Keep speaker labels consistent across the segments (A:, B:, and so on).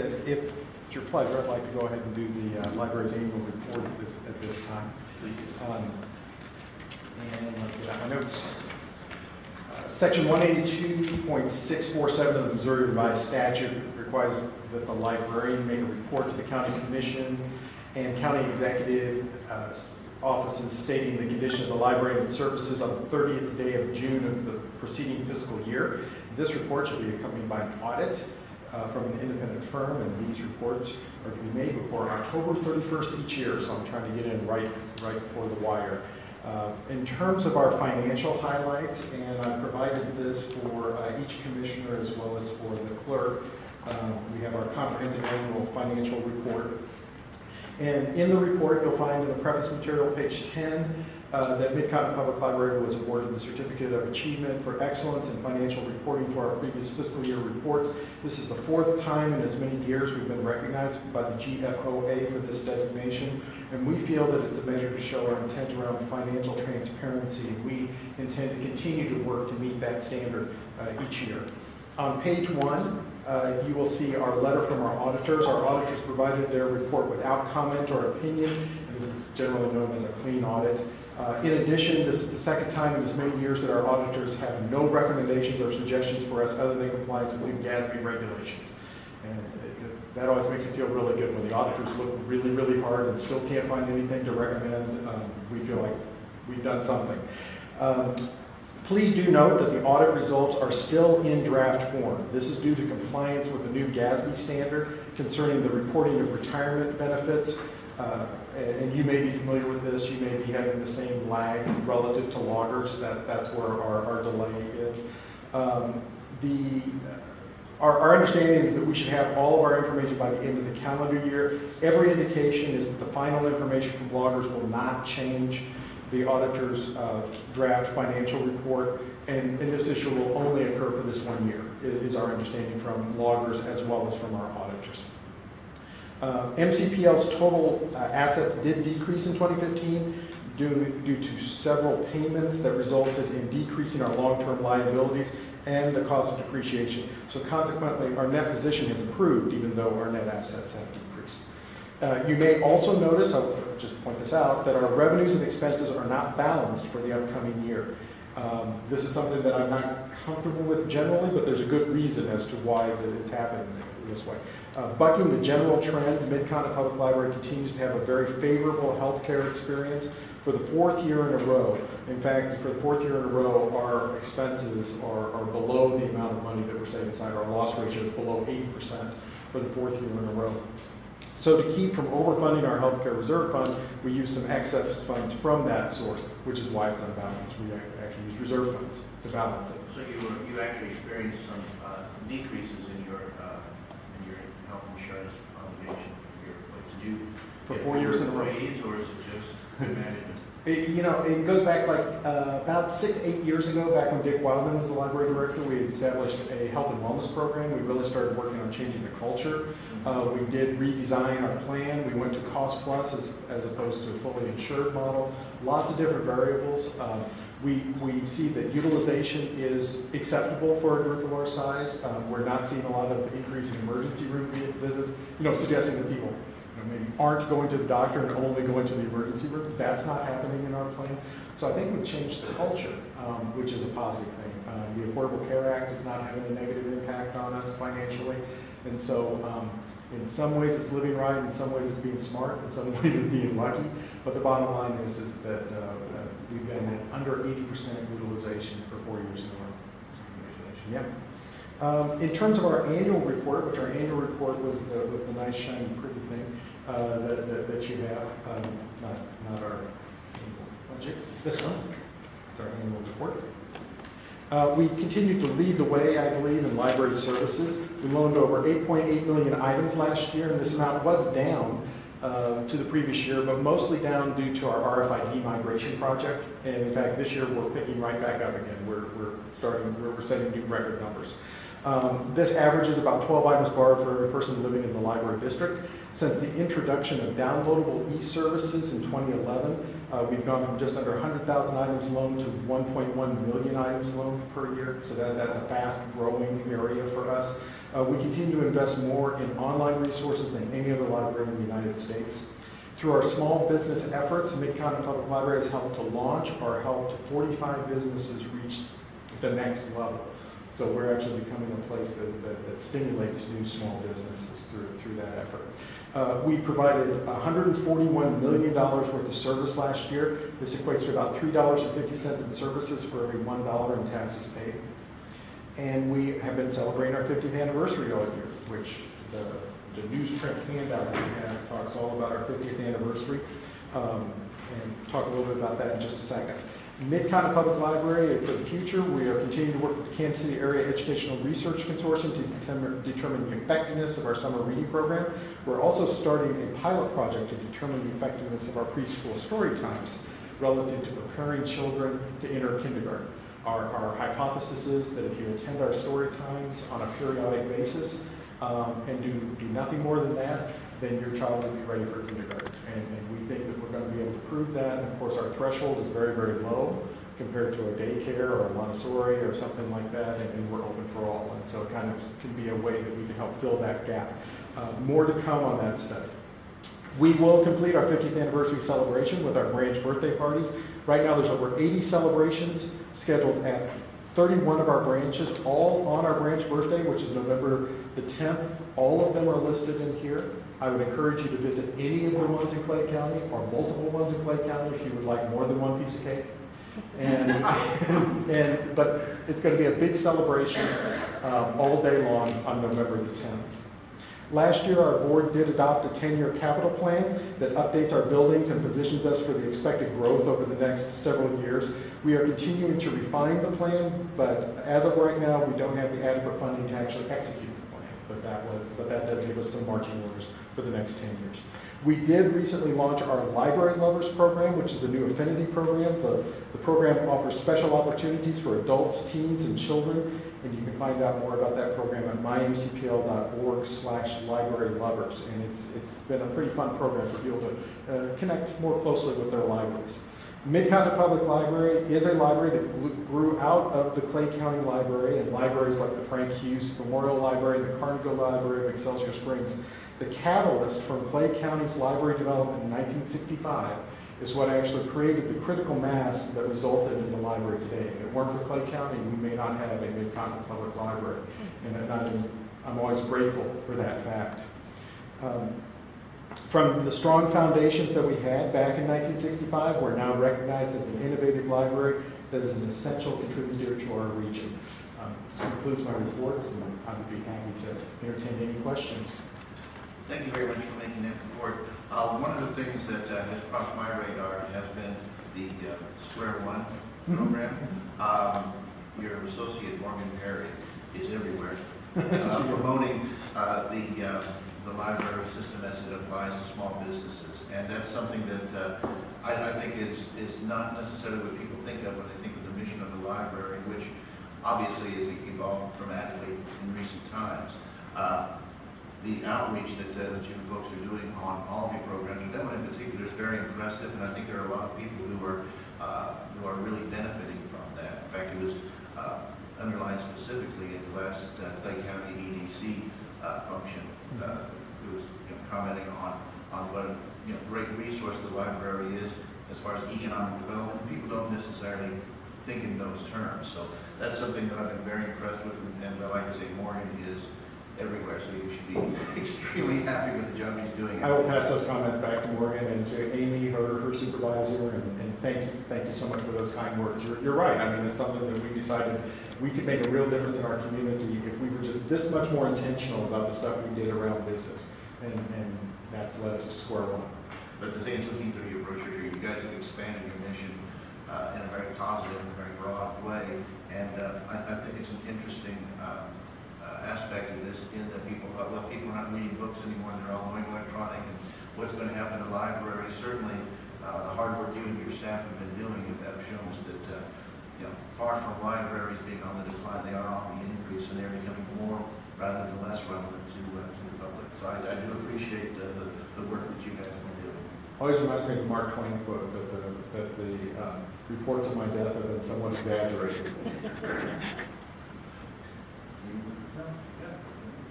A: If it's your pleasure, I'd like to go ahead and do the library's annual report at this time. And let me get out my notes. Section 182.647 of the Missouri Revised Statute requires that the librarian make a report to the county commission and county executive offices stating the condition of the library and services on the 30th day of June of the preceding fiscal year. This report should be accompanied by an audit from an independent firm, and these reports are to be made before October 31st each year, so I'm trying to get in right before the wire. In terms of our financial highlights, and I provided this for each commissioner as well as for the clerk, we have our comprehensive annual financial report. And in the report, you'll find in the preface material, page 10, that Mid-Continent Public Library was awarded the Certificate of Achievement for Excellence in Financial Reporting for our previous fiscal year reports. This is the fourth time in as many years we've been recognized by the GFOA for this designation, and we feel that it's a measure to show our intent around financial transparency. We intend to continue to work to meet that standard each year. On page 1, you will see our letter from our auditors. Our auditors provided their report without comment or opinion, and this is generally known as a clean audit. In addition, this is the second time in as many years that our auditors have no recommendations or suggestions for us other than compliance with new GASB regulations. And that always makes me feel really good when the auditors look really, really hard and still can't find anything to recommend. We feel like we've done something. Please do note that the audit results are still in draft form. This is due to compliance with the new GASB standard concerning the reporting of retirement benefits. And you may be familiar with this. You may be having the same lag relative to loggers. That's where our delay is. Our understanding is that we should have all of our information by the end of the calendar year. Every indication is that the final information from loggers will not change the auditor's draft financial report, and this issue will only occur for this 1 year, is our understanding from loggers as well as from our auditors. MCPL's total assets did decrease in 2015 due to several payments that resulted in decreasing our long-term liabilities and the cost of depreciation. So consequently, our net position has improved even though our net assets have decreased. You may also notice, I'll just point this out, that our revenues and expenses are not balanced for the upcoming year. This is something that I'm not comfortable with generally, but there's a good reason as to why it's happening this way. Bucking the general trend, the Mid-Continent Public Library continues to have a very favorable healthcare experience for the fourth year in a row. In fact, for the fourth year in a row, our expenses are below the amount of money that we're setting aside. Our loss ratio is below 80% for the fourth year in a row. So to keep from overfunding our healthcare reserve fund, we use some excess funds from that source, which is why it's unbalanced. We actually use reserve funds to balance it.
B: So you actually experienced some decreases in your health insurance obligation to do
A: for 4 years in a row.
B: Or is it just good management?
A: It goes back like about 6-8 years ago, back when Dick Wildman was the library director. We had established a health and wellness program. We really started working on changing the culture. We did redesign our plan. We went to cost plus as opposed to a fully insured model. Lots of different variables. We see that utilization is acceptable for a group of our size. We're not seeing a lot of increase in emergency room visits, suggesting that people maybe aren't going to the doctor and only going to the emergency room. That's not happening in our plan. So I think we've changed the culture, which is a positive thing. The Affordable Care Act is not having a negative impact on us financially. And so in some ways it's living right, in some ways it's being smart, in some ways it's being lucky. But the bottom line is that we've been at under 80% utilization for 4 years in a row. Yeah. In terms of our annual report, which our annual report was the nice, shiny, pretty thing that you have, not our budget, this one, it's our annual report. We continued to lead the way, I believe, in library services. We loaned over 8.8 million items last year, and this amount was down to the previous year, but mostly down due to our RFID migration project. And in fact, this year we're picking right back up again. We're setting new record numbers. This averages about 12 items borrowed for every person living in the library district. Since the introduction of downloadable e-services in 2011, We've gone from just under 100,000 items loaned to 1.1 million items loaned per year, so that's a fast-growing area for us. We continue to invest more in online resources than any other library in the United States. Through our small business efforts, Mid-Continent Public Library has helped to launch or helped 45 businesses reach the next level. So we're actually becoming a place that stimulates new small businesses through that effort. We provided $141 million worth of service last year. This equates to about $3.50 in services for every $1 in taxes paid. And we have been celebrating our 50th anniversary all year, which the newsprint handout we have talks all about our 50th anniversary. And talk a little bit about that in just a second. Mid-Continent Public Library, for the future, we are continuing to work with the Kansas City Area Educational Research Consortium to determine the effectiveness of our summer reading program. We're also starting a pilot project to determine the effectiveness of our preschool story times relative to preparing children to enter kindergarten. Our hypothesis is that if you attend our story times on a periodic basis and do nothing more than that, then your child will be ready for kindergarten. And we think that we're going to be able to prove that. And of course, our threshold is very, very low compared to a daycare or a Montessori or something like that, and we're open for all. And so it kind of can be a way that we can help fill that gap. More to come on that study. We will complete our 50th anniversary celebration with our branch birthday parties. Right now, there's over 80 celebrations scheduled at 31 of our branches, all on our branch birthday, which is November the 10th. All of them are listed in here. I would encourage you to visit any of the ones in Clay County or multiple ones in Clay County if you would like more than one piece of cake. But it's going to be a big celebration all day long on November the 10th. Last year, our board did adopt a 10-year capital plan that updates our buildings and positions us for the expected growth over the next several years. We are continuing to refine the plan, but as of right now, we don't have the adequate funding to actually execute the plan. But that does give us some marching orders for the next 10 years. We did recently launch our Library Lovers program, which is the new affinity program. The program offers special opportunities for adults, teens, and children, and you can find out more about that program at mymcpl.org/librarylovers. And it's been a pretty fun program for people to connect more closely with their libraries. Mid-Continent Public Library is a library that grew out of the Clay County Library and libraries like the Frank Hughes Memorial Library, the Carnegie Library of Excelsior Springs. The catalyst from Clay County's library development in 1965 is what actually created the critical mass that resulted in the library today. If it weren't for Clay County, we may not have a Mid-Continent Public Library. And I'm always grateful for that fact. From the strong foundations that we had back in 1965, we're now recognized as an innovative library that is an essential contributor to our region. This concludes my reports, and I would be happy to entertain any questions.
B: Thank you very much for making that report. One of the things that has crossed my radar has been the Square One program. Your associate, Morgan Perry, is everywhere promoting the library system as it applies to small businesses. And that's something that I think is not necessarily what people think of when they think of the mission of the library, which obviously has evolved dramatically in recent times. The outreach that you folks are doing on all of your programs, and that one in particular is very impressive, and I think there are a lot of people who are really benefiting from that. In fact, it was underlined specifically at the last Clay County EDC function. It was commenting on what a great resource the library is as far as economic development. People don't necessarily think in those terms, so that's something that I've been very impressed with, and like I say, Morgan is everywhere, so you should be extremely happy with the job he's doing.
A: I will pass those comments back to Morgan and to Amy, her supervisor, and thank you so much for those kind words. You're right. I mean, it's something that we decided we could make a real difference in our community if we were just this much more intentional about the stuff we did around business, and that's led us to Square One.
B: But the thing is, looking through your brochure here, you guys have expanded your mission in a very positive and very broad way, and I think it's an interesting aspect of this in that people thought, well, people are not reading books anymore, and they're all going electronic, and what's going to happen in the library? Certainly, the hard work you and your staff have been doing have shown us that, far from libraries being on the decline, they are on the increase, and they're becoming more rather than less relevant to the public. So I do appreciate the work that you guys have been doing.
A: Always reminds me of the Mark Twain quote that the reports of my death have been somewhat exaggerated.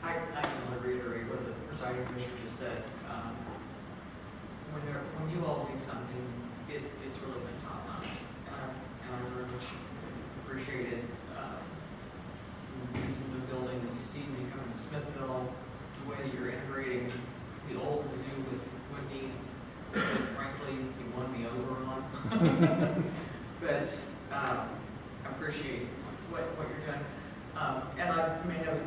C: I can only reiterate what the presiding commissioner just said. When you all do something, it's really been top notch, and I very much appreciate it. From the building that you see when you come to Smithville, the way that you're integrating the old and the new with Whitney, frankly, you won me over on. But I appreciate what you're doing. And I may have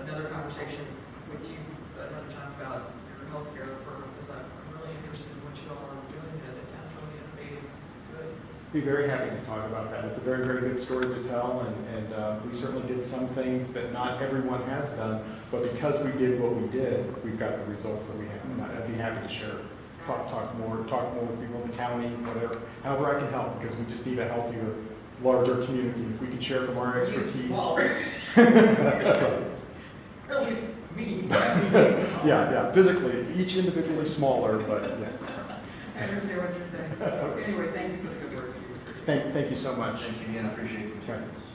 C: another conversation with you another time about your healthcare program, because I'm really interested in what you all are doing. It sounds really innovative. Good.
A: Be very happy to talk about that. It's a very, very good story to tell, and we certainly did some things that not everyone has done, but because we did what we did, we've got the results that we have. And I'd be happy to share, talk more with people in the county, whatever, however I can help, because we just need a healthier, larger community. If we can share from our expertise. That's right.
C: Or at least me.
A: Yeah, physically, each individually smaller, but yeah.
C: I understand what you're saying. Anyway, thank you for the good work you do.
A: Thank you so much.
B: Thank you again, I appreciate your attendance.